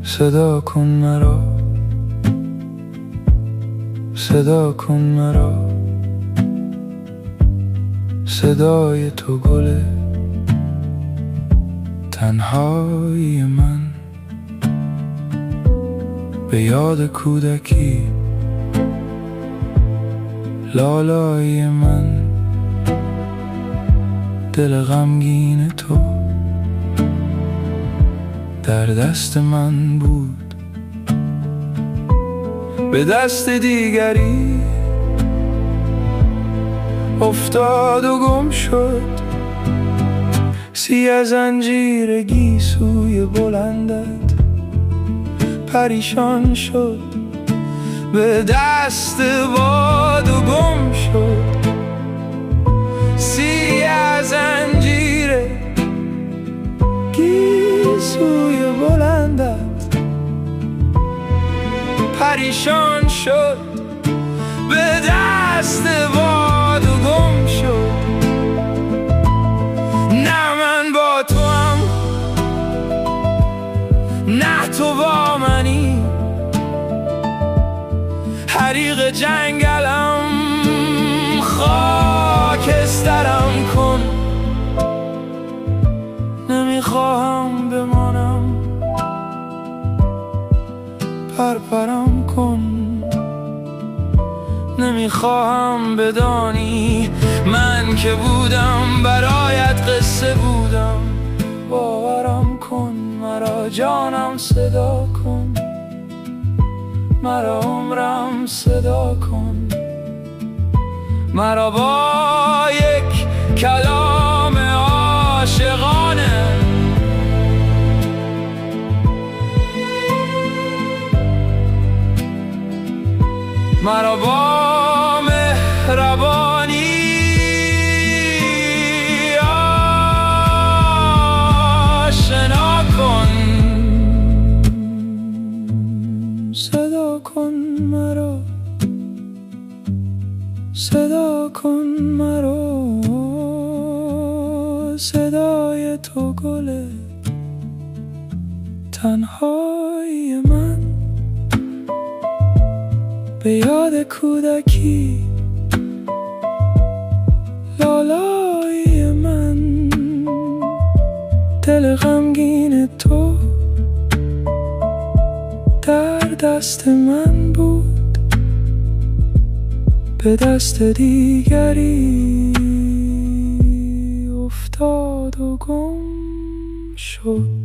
صدا کن مرا، صدا کن مرا، صدای تو گل تنهایی من، به یاد کودکی لالایی من، دل غمگین تو در دست من بود، به دست دیگری افتاد و گم شد. سیه زنجیر گیسوی بلندت پریشان شد، به دست باد و گم شد. سیه زنجیر گیسوی بلندت پریشان شد، به دست باد و گم شد. نه من با تو هم، نه تو با منی، حریق جنگلم خاکسترم کن. نمیخواهم بمانم، پرپرم کن. نمیخواهم بدانی من که بودم برایت قصه بودم. باورم کن مرا جانم، صدا کن مرا عمرم، صدا کن مرا با یک کلام عاشقانه. مرا با مهربانی آشنا کن. صدا کن مرا، صدا کن مرا، صدای تو گل تنهایی من، به یاد کودکی لالایی من، دل غمگین تو در دست من بود، به دست دیگری افتاد و گم شد.